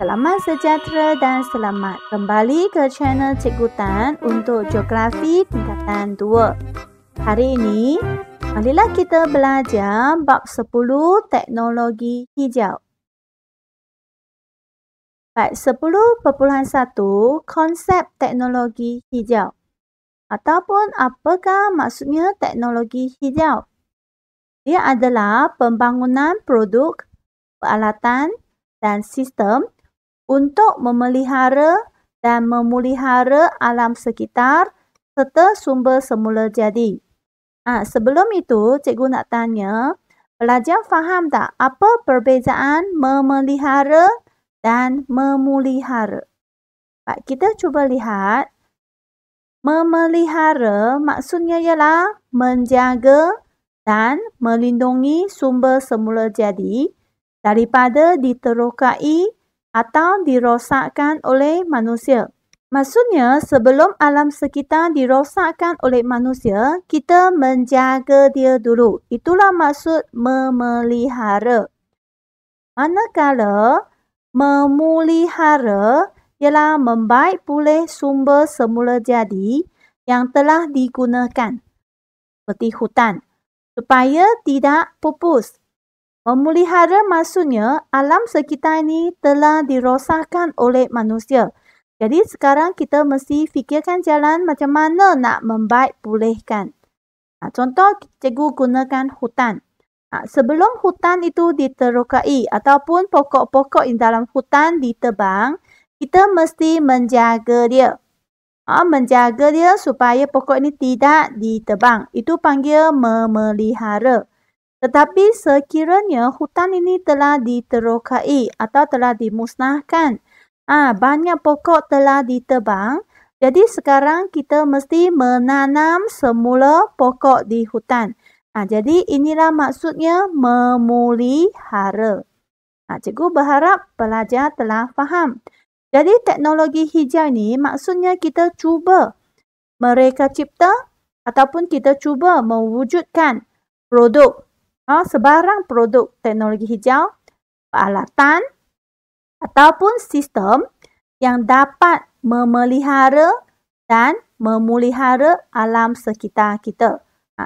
Selamat sejahtera dan selamat kembali ke channel Cikgu Tan untuk Geografi tingkatan 2. Hari ini, marilah kita belajar bab 10 teknologi hijau. Bab 10.1 konsep teknologi hijau. Ataupun apakah maksudnya teknologi hijau? Dia adalah pembangunan produk, peralatan dan sistem untuk memelihara dan memulihara alam sekitar serta sumber semula jadi. Sebelum itu, cikgu nak tanya, pelajar faham tak apa perbezaan memelihara dan memulihara? Kita cuba lihat. Memelihara maksudnya ialah menjaga dan melindungi sumber semula jadi daripada diterokai atau dirosakkan oleh manusia. Maksudnya, sebelum alam sekitar dirosakkan oleh manusia, kita menjaga dia dulu. Itulah maksud memelihara. Manakala memulihara ialah membaik pulih sumber semula jadi yang telah digunakan, seperti hutan, supaya tidak pupus. Memelihara maksudnya alam sekitar ini telah dirosakkan oleh manusia. Jadi sekarang kita mesti fikirkan jalan macam mana nak membaik pulihkan. Contoh, cikgu gunakan hutan. Sebelum hutan itu diterokai ataupun pokok-pokok di dalam hutan ditebang, kita mesti menjaga dia. Menjaga dia supaya pokok ini tidak ditebang. Itu panggil memelihara. Tetapi sekiranya hutan ini telah diterokai atau telah dimusnahkan, banyak pokok telah ditebang, jadi sekarang kita mesti menanam semula pokok di hutan. Jadi inilah maksudnya memulihara. Cikgu berharap pelajar telah faham. Jadi teknologi hijau ini maksudnya kita cuba mereka cipta ataupun kita cuba mewujudkan produk, sebarang produk teknologi hijau, peralatan ataupun sistem yang dapat memelihara dan memulihara alam sekitar kita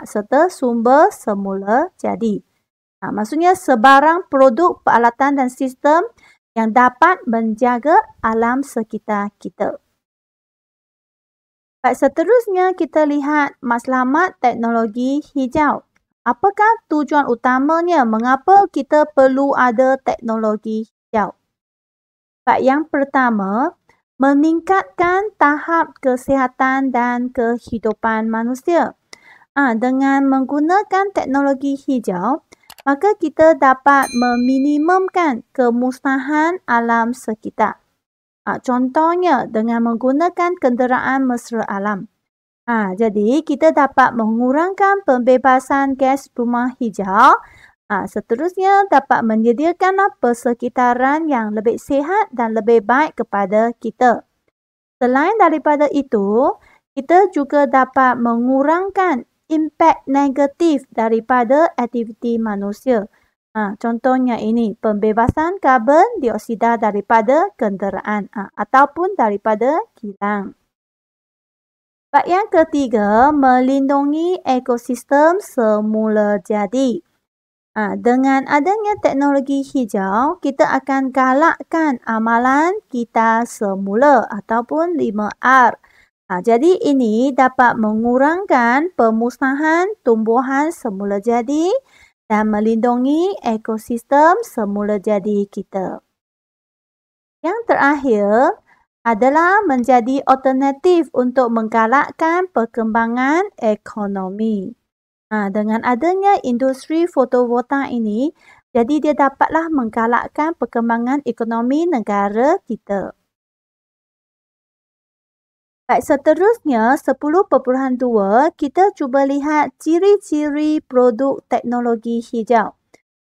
serta sumber semula jadi. Maksudnya sebarang produk, peralatan dan sistem yang dapat menjaga alam sekitar kita. Seterusnya kita lihat matlamat teknologi hijau. Apakah tujuan utamanya? Mengapa kita perlu ada teknologi hijau? Yang pertama, meningkatkan tahap kesihatan dan kehidupan manusia. Dengan menggunakan teknologi hijau, maka kita dapat meminimumkan kemusnahan alam sekitar. Contohnya dengan menggunakan kenderaan mesra alam. Jadi kita dapat mengurangkan pembebasan gas rumah hijau. Seterusnya dapat menyediakan persekitaran yang lebih sihat dan lebih baik kepada kita. Selain daripada itu, kita juga dapat mengurangkan impak negatif daripada aktiviti manusia. Contohnya ini, pembebasan karbon dioksida daripada kenderaan ataupun daripada kilang. Yang ketiga, melindungi ekosistem semula jadi. Dengan adanya teknologi hijau, kita akan galakkan amalan kita semula ataupun 5R. Jadi ini dapat mengurangkan pemusnahan tumbuhan semula jadi dan melindungi ekosistem semula jadi kita. Yang terakhir adalah menjadi alternatif untuk menggalakkan perkembangan ekonomi. Dengan adanya industri fotovoltaik ini, jadi dia dapatlah menggalakkan perkembangan ekonomi negara kita. Seterusnya 10.2 kita cuba lihat ciri-ciri produk teknologi hijau.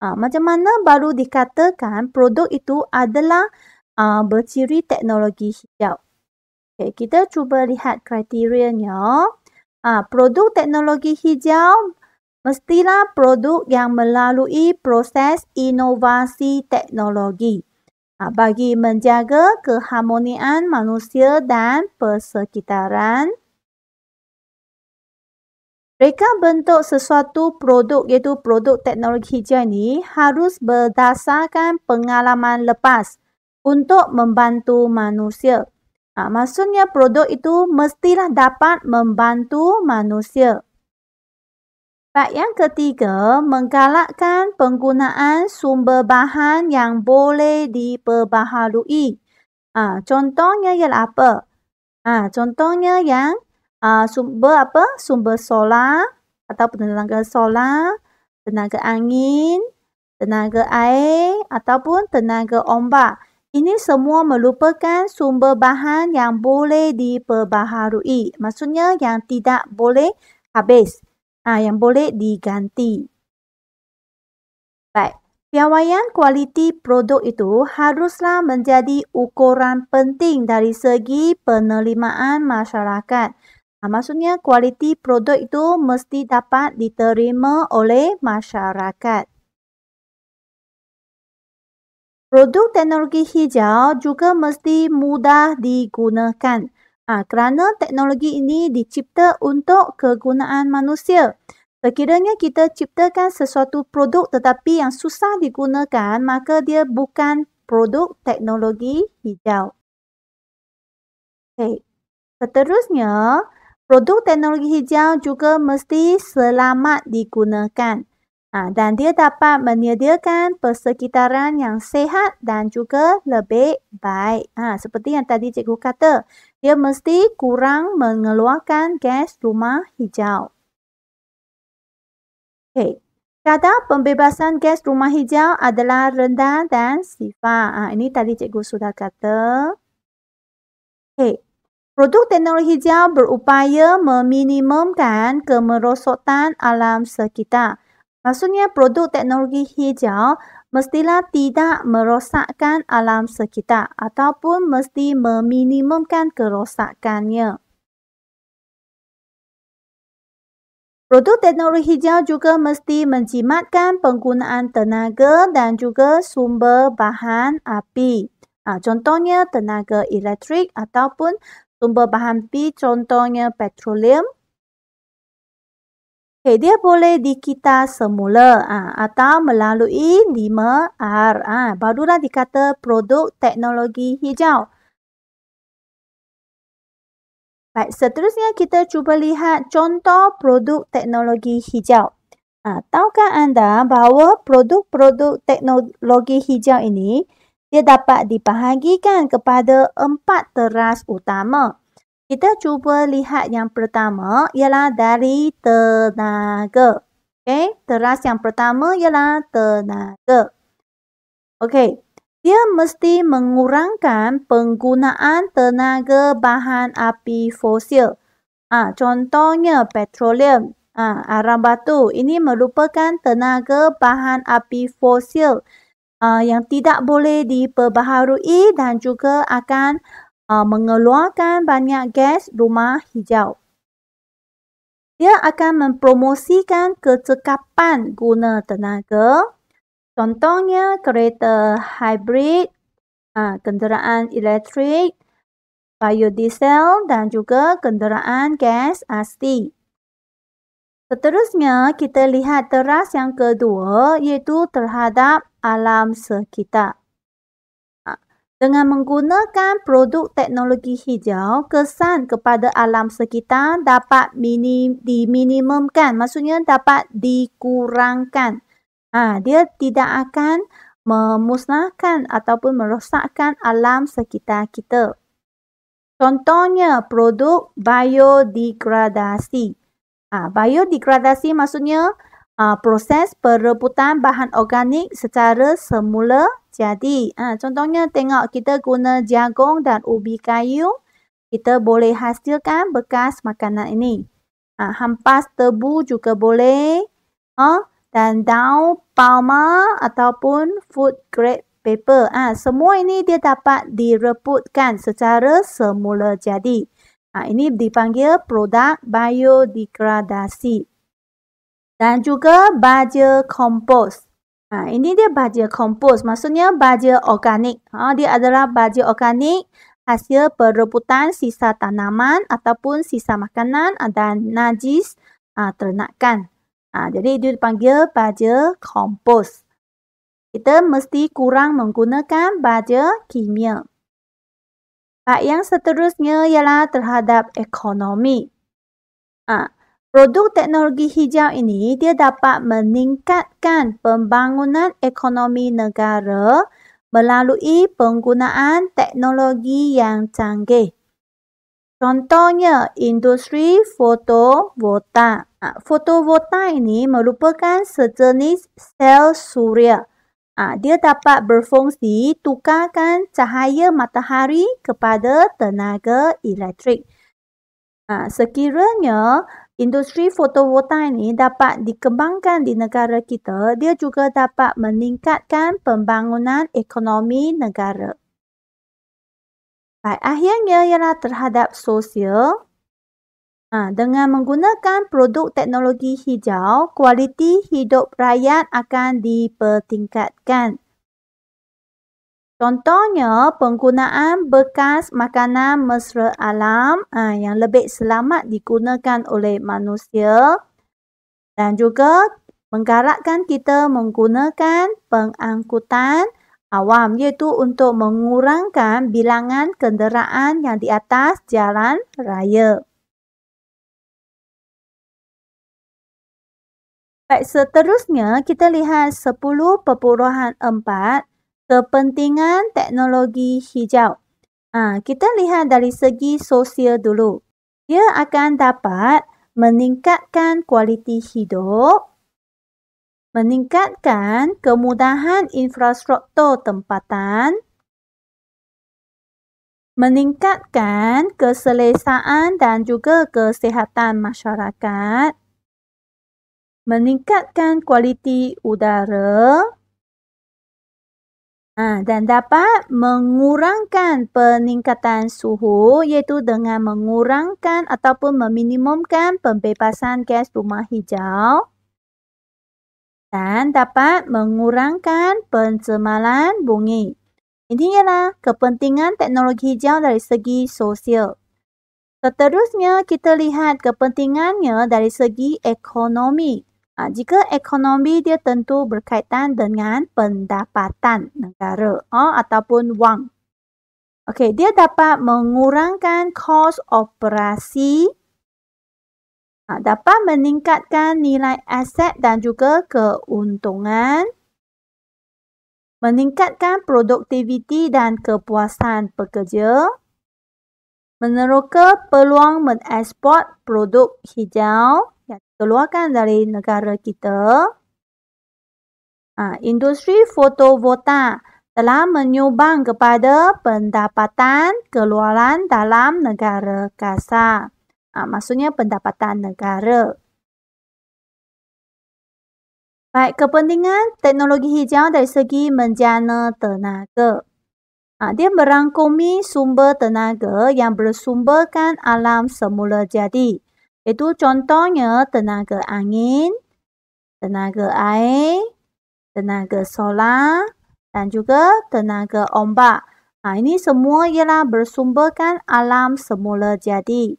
Macam mana baru dikatakan produk itu adalah berciri teknologi hijau. Kita cuba lihat kriterianya. Produk teknologi hijau mestilah produk yang melalui proses inovasi teknologi. bagi menjaga keharmonian manusia dan persekitaran. Reka bentuk sesuatu produk iaitu produk teknologi hijau ini harus berdasarkan pengalaman lepas untuk membantu manusia. Maksudnya produk itu mestilah dapat membantu manusia. Bab yang ketiga, menggalakkan penggunaan sumber bahan yang boleh diperbaharui. Contohnya ialah apa? Contohnya yang sumber solar ataupun tenaga solar, tenaga angin, tenaga air ataupun tenaga ombak. Ini semua merupakan sumber bahan yang boleh diperbaharui. Maksudnya yang tidak boleh habis. Yang boleh diganti. Baik. Piawaian kualiti produk itu haruslah menjadi ukuran penting dari segi penerimaan masyarakat. Maksudnya kualiti produk itu mesti dapat diterima oleh masyarakat. Produk teknologi hijau juga mesti mudah digunakan. Kerana teknologi ini dicipta untuk kegunaan manusia. Sekiranya kita ciptakan sesuatu produk tetapi yang susah digunakan, maka dia bukan produk teknologi hijau. Okay. Seterusnya, produk teknologi hijau juga mesti selamat digunakan. Dan dia dapat menyediakan persekitaran yang sihat dan juga lebih baik. Seperti yang tadi cikgu kata, dia mesti kurang mengeluarkan gas rumah hijau. Okay. Kadar pembebasan gas rumah hijau adalah rendah dan sifar. Ini tadi cikgu sudah kata. Okay. Produk teknologi hijau berupaya meminimumkan kemerosotan alam sekitar. Maksudnya produk teknologi hijau mestilah tidak merosakkan alam sekitar ataupun mesti meminimumkan kerosakannya. Produk teknologi hijau juga mesti menjimatkan penggunaan tenaga dan juga sumber bahan api. Contohnya tenaga elektrik ataupun sumber bahan api, contohnya petroleum. Dia boleh dikita semula atau melalui 5R. Barulah dikata produk teknologi hijau. Baik, seterusnya kita cuba lihat contoh produk teknologi hijau. Tahukah anda bahawa produk-produk teknologi hijau ini dia dapat dibahagikan kepada 4 teras utama. Kita cuba lihat yang pertama ialah dari tenaga. Okay, teras yang pertama ialah tenaga. Okay, dia mesti mengurangkan penggunaan tenaga bahan api fosil. Contohnya petroleum, arang batu. Ini merupakan tenaga bahan api fosil yang tidak boleh diperbaharui dan juga akan mengeluarkan banyak gas rumah hijau. Dia akan mempromosikan kecekapan guna tenaga. Contohnya kereta hybrid, kenderaan elektrik, biodiesel dan juga kenderaan gas asli. Seterusnya kita lihat teras yang kedua iaitu terhadap alam sekitar. Dengan menggunakan produk teknologi hijau, kesan kepada alam sekitar dapat diminimumkan. Maksudnya dapat dikurangkan. Dia tidak akan memusnahkan ataupun merosakkan alam sekitar kita. Contohnya produk biodegradasi. Biodegradasi maksudnya proses perebutan bahan organik secara semula jadi. Contohnya tengok kita guna jagung dan ubi kayu, kita boleh hasilkan bekas makanan ini. Hampas tebu juga boleh. Dan daun palma ataupun food grade paper. Semua ini dia dapat direbutkan secara semula jadi. Ini dipanggil produk biodegradasi. Dan juga baja kompos. Ini dia baja kompos, maksudnya baja organik. Dia adalah baja organik hasil perebutan sisa tanaman ataupun sisa makanan dan najis ternakan. Jadi dia dipanggil baja kompos. Kita mesti kurang menggunakan baja kimia. Baik, yang seterusnya ialah terhadap ekonomi. Produk teknologi hijau ini dia dapat meningkatkan pembangunan ekonomi negara melalui penggunaan teknologi yang canggih. Contohnya, industri fotovoltaik. Fotovoltaik ini merupakan sejenis sel suria. Dia dapat berfungsi tukarkan cahaya matahari kepada tenaga elektrik. Sekiranya industri fotovoltaik ini dapat dikembangkan di negara kita, dia juga dapat meningkatkan pembangunan ekonomi negara. Baik, akhirnya ialah terhadap sosial. Dengan menggunakan produk teknologi hijau, kualiti hidup rakyat akan dipertingkatkan. Contohnya, penggunaan bekas makanan mesra alam yang lebih selamat digunakan oleh manusia dan juga menggalakkan kita menggunakan pengangkutan awam, iaitu untuk mengurangkan bilangan kenderaan yang di atas jalan raya. Baik, seterusnya kita lihat 10.4 kepentingan teknologi hijau. Kita lihat dari segi sosial dulu. Dia akan dapat meningkatkan kualiti hidup, meningkatkan kemudahan infrastruktur tempatan, meningkatkan keselesaan dan juga kesihatan masyarakat, meningkatkan kualiti udara, dan dapat mengurangkan peningkatan suhu, iaitu dengan mengurangkan ataupun meminimumkan pembebasan gas rumah hijau dan dapat mengurangkan pencemaran bumi. Ini ialah kepentingan teknologi hijau dari segi sosial. Seterusnya kita lihat kepentingannya dari segi ekonomi. Jika ekonomi dia tentu berkaitan dengan pendapatan negara ataupun wang. Okey, dia dapat mengurangkan kos operasi, dapat meningkatkan nilai aset dan juga keuntungan, meningkatkan produktiviti dan kepuasan pekerja, meneroka peluang mengeksport produk hijau yang dikeluarkan dari negara kita. Industri fotovoltaik telah menyumbang kepada pendapatan keluaran dalam negara kasar. Maksudnya pendapatan negara. Baik, kepentingan teknologi hijau dari segi menjana tenaga. Dia merangkumi sumber tenaga yang bersumberkan alam semula jadi. Itu contohnya tenaga angin, tenaga air, tenaga solar dan juga tenaga ombak. Ini semua ialah bersumberkan alam semula jadi.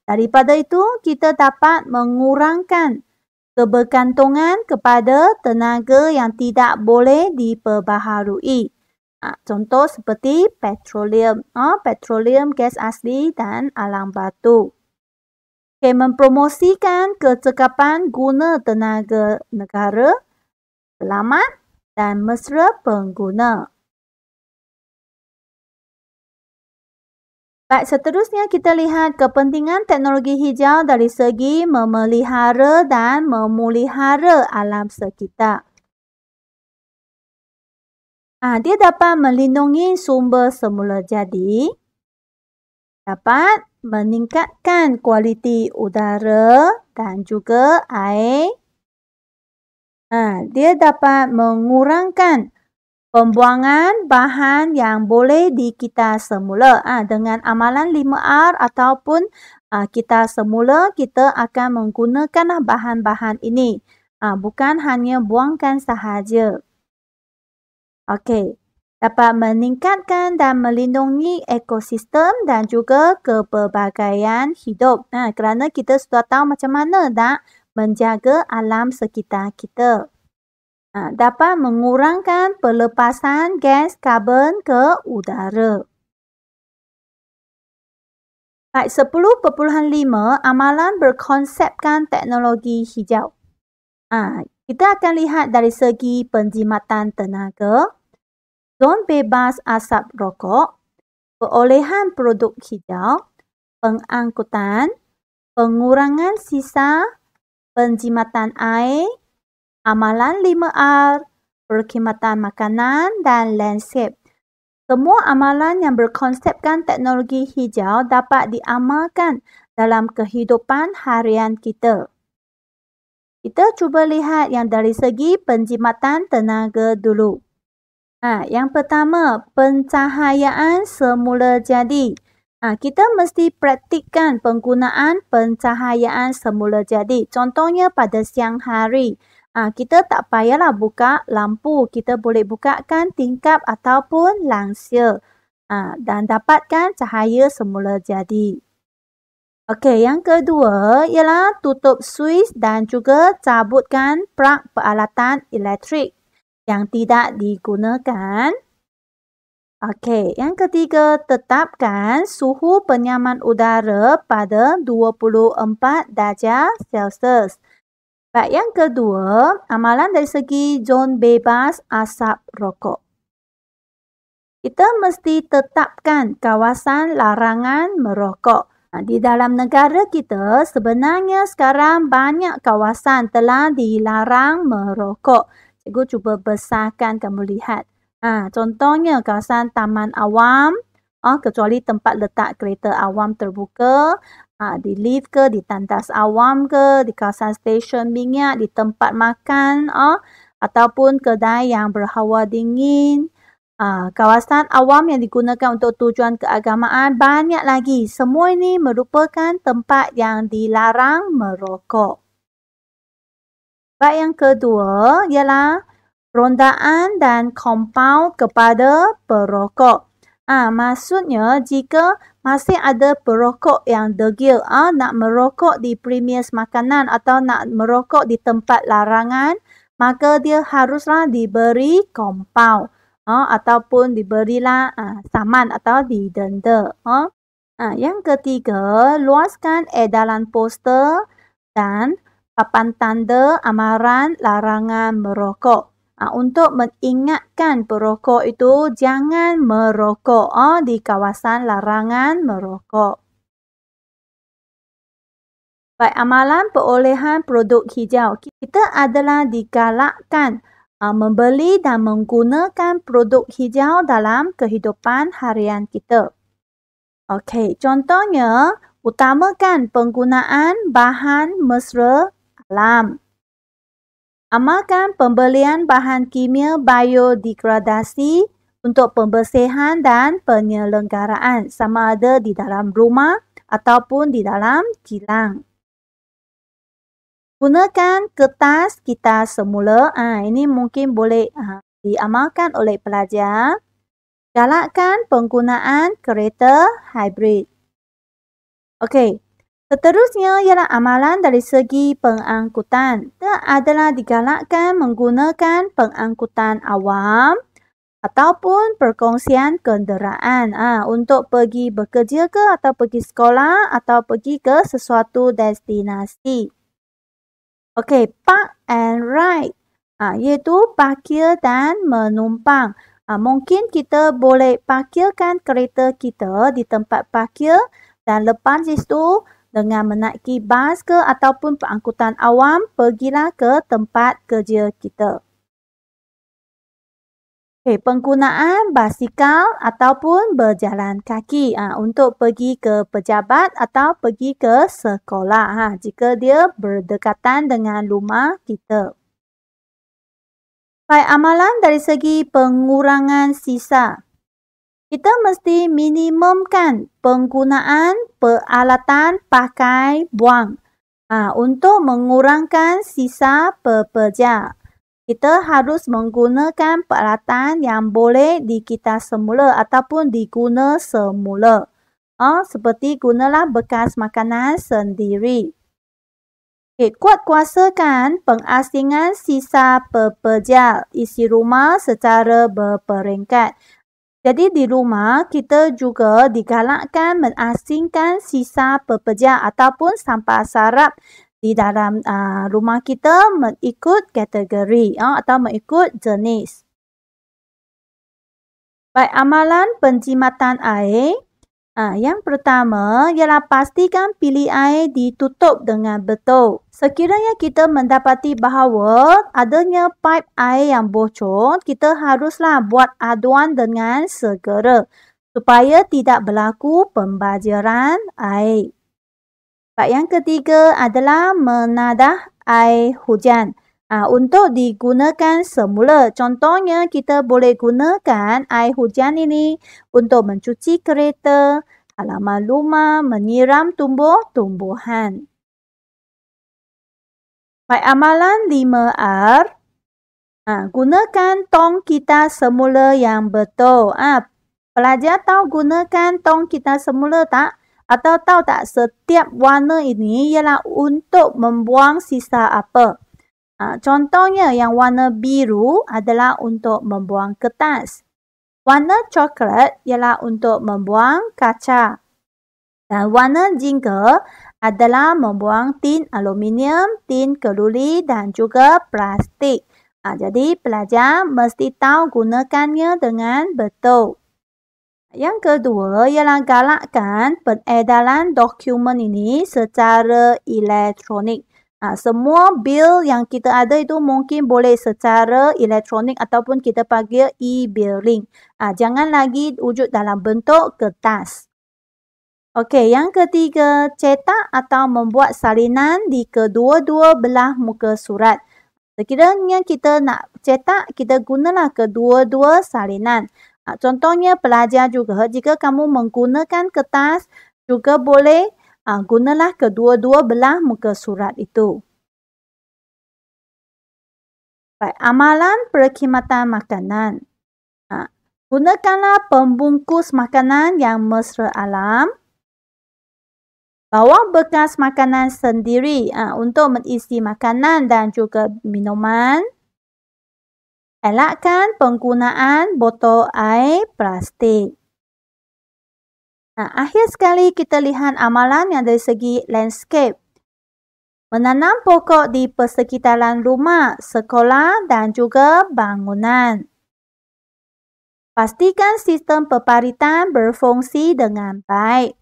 Daripada itu, kita dapat mengurangkan kebergantungan kepada tenaga yang tidak boleh diperbaharui. Contoh seperti petroleum, petroleum, gas asli dan alam batu. Mempromosikan kecekapan guna tenaga negara, selamat dan mesra pengguna. Baik, seterusnya kita lihat kepentingan teknologi hijau dari segi memelihara dan memulihara alam sekitar. Dia dapat melindungi sumber semula jadi, dapat meningkatkan kualiti udara dan juga air. Dia dapat mengurangkan pembuangan bahan yang boleh dikita semula. Dengan amalan 5R ataupun kita semula, kita akan menggunakan bahan-bahan ini. bukan hanya buangkan sahaja. Okey, dapat meningkatkan dan melindungi ekosistem dan juga kepelbagaian hidup. Kerana kita sudah tahu macam mana nak menjaga alam sekitar kita. Dapat mengurangkan pelepasan gas karbon ke udara. Baik, 10.5 amalan berkonsepkan teknologi hijau. Kita akan lihat dari segi penjimatan tenaga, zon bebas asap rokok, perolehan produk hijau, pengangkutan, pengurangan sisa, penjimatan air, amalan 5R, perkhidmatan makanan dan landscape. Semua amalan yang berkonsepkan teknologi hijau dapat diamalkan dalam kehidupan harian kita. Kita cuba lihat yang dari segi penjimatan tenaga dulu. Yang pertama, pencahayaan semula jadi. Kita mesti praktikkan penggunaan pencahayaan semula jadi. Contohnya pada siang hari. Kita tak payahlah buka lampu. Kita boleh bukakan tingkap ataupun langsia. Dan dapatkan cahaya semula jadi. Okey, yang kedua ialah tutup suis dan juga cabutkan plug peralatan elektrik yang tidak digunakan. Okey, yang ketiga, tetapkan suhu penyaman udara pada 24 darjah Celsius. Baik, yang kedua, amalan dari segi zon bebas asap rokok. Kita mesti tetapkan kawasan larangan merokok. Di dalam negara kita, sebenarnya sekarang banyak kawasan telah dilarang merokok. Cikgu cuba besarkan kamu lihat. Contohnya kawasan taman awam, kecuali tempat letak kereta awam terbuka, di lift ke, di tandas awam ke, di kawasan stesen minyak, di tempat makan, ataupun kedai yang berhawa dingin. Kawasan awam yang digunakan untuk tujuan keagamaan banyak lagi. Semua ini merupakan tempat yang dilarang merokok. Baik, yang kedua ialah rondaan dan kompaun kepada perokok. Maksudnya jika masih ada perokok yang degil nak merokok di premis makanan atau nak merokok di tempat larangan, maka dia haruslah diberi kompaun. Ataupun diberilah saman atau didenda. Yang ketiga, luaskan edaran poster dan papan tanda amaran larangan merokok. Untuk mengingatkan perokok itu jangan merokok di kawasan larangan merokok. Baik, amalan perolehan produk hijau. Kita adalah digalakkan membeli dan menggunakan produk hijau dalam kehidupan harian kita. Okey, contohnya, utamakan penggunaan bahan mesra alam. Amalkan pembelian bahan kimia biodegradasi untuk pembersihan dan penyelenggaraan, sama ada di dalam rumah ataupun di dalam kilang. Gunakan kertas kita semula. Ini mungkin boleh diamalkan oleh pelajar. Galakkan penggunaan kereta hybrid. Okey. Seterusnya ialah amalan dari segi pengangkutan. Kita adalah digalakkan menggunakan pengangkutan awam ataupun perkongsian kenderaan untuk pergi bekerja ke atau pergi sekolah atau pergi ke sesuatu destinasi. Okey, park and ride, iaitu parkir dan menumpang. Mungkin kita boleh parkirkan kereta kita di tempat parkir dan lepas itu dengan menaiki bas ke ataupun pengangkutan awam, pergilah ke tempat kerja kita. Okay, penggunaan basikal ataupun berjalan kaki untuk pergi ke pejabat atau pergi ke sekolah jika dia berdekatan dengan rumah kita. Baik, amalan dari segi pengurangan sisa. Kita mesti minimumkan penggunaan peralatan pakai buang. Untuk mengurangkan sisa pekerja, kita harus menggunakan peralatan yang boleh dikita semula ataupun diguna semula. Seperti gunalah bekas makanan sendiri. Kuat kuasakan pengasingan sisa pekerja isi rumah secara berperingkat. Jadi di rumah kita juga digalakkan mengasingkan sisa pekerja ataupun sampah sarap di dalam rumah kita mengikut kategori atau mengikut jenis. Baik, amalan penjimatan air. Yang pertama ialah pastikan bilik air ditutup dengan betul. Sekiranya kita mendapati bahawa adanya paip air yang bocor, kita haruslah buat aduan dengan segera supaya tidak berlaku pembajaran air. Yang ketiga adalah menadah air hujan. Untuk digunakan semula. Contohnya kita boleh gunakan air hujan ini untuk mencuci kereta, halaman rumah, menyiram tumbuh-tumbuhan. Baik, amalan 5R. Gunakan tong kita semula yang betul. Pelajar tahu gunakan tong kita semula tak? Atau tahu tak setiap warna ini ialah untuk membuang sisa apa? Contohnya yang warna biru adalah untuk membuang kertas. Warna coklat ialah untuk membuang kaca. Dan warna jingga adalah membuang tin aluminium, tin keluli dan juga plastik. Jadi pelajar mesti tahu gunakannya dengan betul. Yang kedua ialah galakkan peredaran dokumen ini secara elektronik. Semua bil yang kita ada itu mungkin boleh secara elektronik ataupun kita panggil e-billing. Jangan lagi wujud dalam bentuk kertas. Okey, yang ketiga, cetak atau membuat salinan di kedua-dua belah muka surat. Sekiranya kita nak cetak, kita gunalah kedua-dua salinan. Contohnya pelajar juga, jika kamu menggunakan kertas, juga boleh gunalah kedua-dua belah muka surat itu. Baik, amalan perkhidmatan makanan. Gunakanlah pembungkus makanan yang mesra alam. Bawa bekas makanan sendiri untuk mengisi makanan dan juga minuman. Elakkan penggunaan botol air plastik. Akhir sekali kita lihat amalan yang dari segi landscape. Menanam pokok di persekitaran rumah, sekolah dan juga bangunan. Pastikan sistem peparitan berfungsi dengan baik.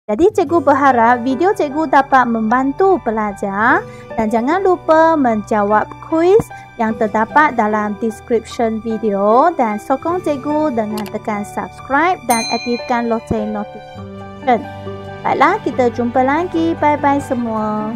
Jadi cikgu berharap video cikgu dapat membantu pelajar dan jangan lupa menjawab kuis yang terdapat dalam description video dan sokong cikgu dengan tekan subscribe dan aktifkan loceng notification. Baiklah, kita jumpa lagi. Bye-bye semua.